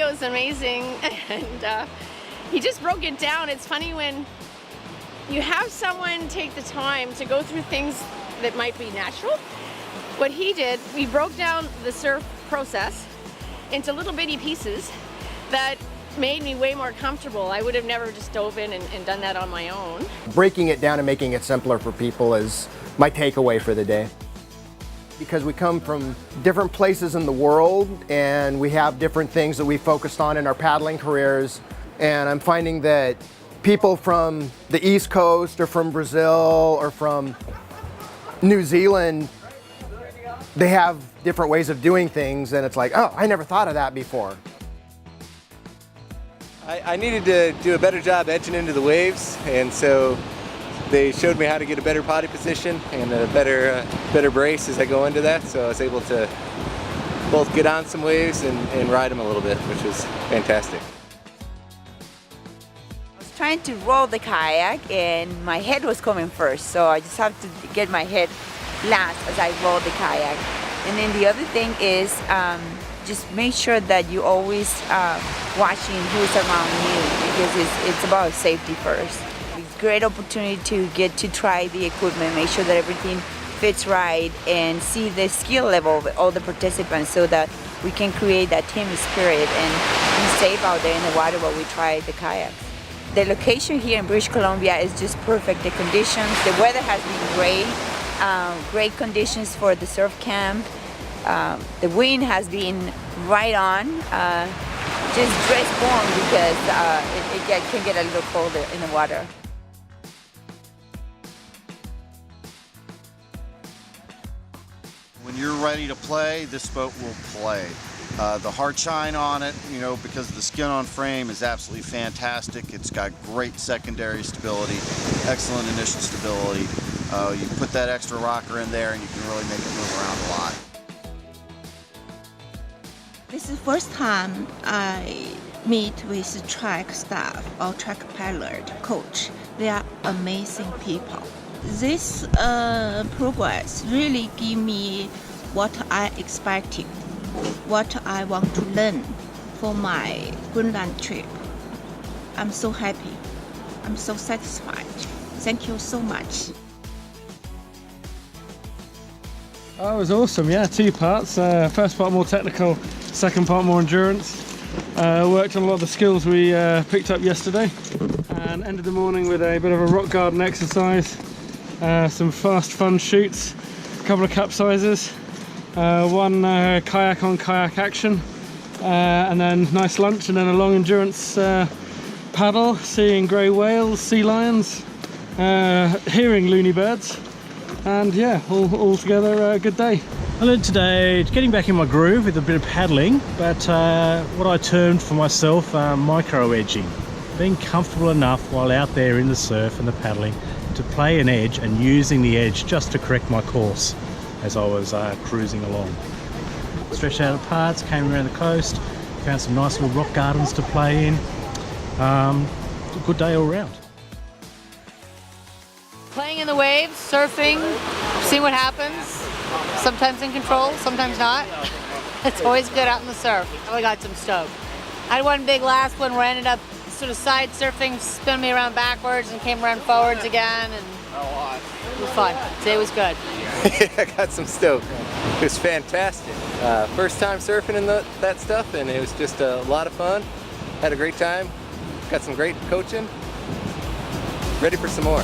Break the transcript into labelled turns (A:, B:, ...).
A: video is amazing, and he just broke it down. It's funny when you have someone take the time to go through things that might be natural. What he did, we broke down the surf process into little bitty pieces that made me way more comfortable. I would have never just dove in and done that on my own.
B: Breaking it down and making it simpler for people is my takeaway for the day. Because we come from different places in the world and we have different things that we focused on in our paddling careers, and I'm finding that people from the East Coast or from Brazil or from New Zealand, they have different ways of doing things, and it's like, oh, I never thought of that before.
C: I needed to do a better job edging into the waves, and so they showed me how to get a better body position and a better brace as I go into that, so I was able to both get on some waves and ride them a little bit, which was fantastic.
D: I was trying to roll the kayak and my head was coming first, so I just have to get my head last as I roll the kayak. And then the other thing is just make sure that you always watching who's around you, because it's about safety first. It's a great opportunity to get to try the equipment, make sure that everything fits right, and see the skill level of all the participants so that we can create that team spirit and be safe out there in the water while we try the kayak. The location here in British Columbia is just perfect. The conditions, the weather has been great. Great conditions for the surf camp. The wind has been right on. Just dress warm because it can get a little colder in the water.
E: When you're ready to play, this boat will play. The hard shine on it, you know, because the skin on frame is absolutely fantastic. It's got great secondary stability, excellent initial stability. You put that extra rocker in there and you can really make it move around a lot.
F: This is the first time I meet with TRAK staff or TRAK pilot coach. They are amazing people. This progress really give me what I expected, what I want to learn for my Greenland trip. I'm so happy. I'm so satisfied. Thank you so much.
G: Oh, it was awesome, yeah, two parts. First part more technical, second part more endurance. Worked on a lot of the skills we picked up yesterday, and ended the morning with a bit of a rock garden exercise, some fast fun shoots, a couple of capsizes, one kayak on kayak action, and then nice lunch, and then a long endurance paddle, seeing grey whales, sea lions, hearing loony birds. And yeah, all together a good day.
H: I learned today getting back in my groove with a bit of paddling, but what I termed for myself micro edging. Being comfortable enough while out there in the surf and the paddling to play an edge and using the edge just to correct my course as I was cruising along. Stretched out at parts, came around the coast, found some nice little rock gardens to play in. A good day all around.
A: Playing in the waves, surfing, seeing what happens. Sometimes in control, sometimes not. It's always good out in the surf. I got some stoked. I had one big last one where I ended up sort of side surfing, spinning me around backwards and came around forwards again, and it was fun. Today was good.
C: Yeah, I got some stoke. It was fantastic. First time surfing in that stuff, and it was just a lot of fun. Had a great time. Got some great coaching. Ready for some more.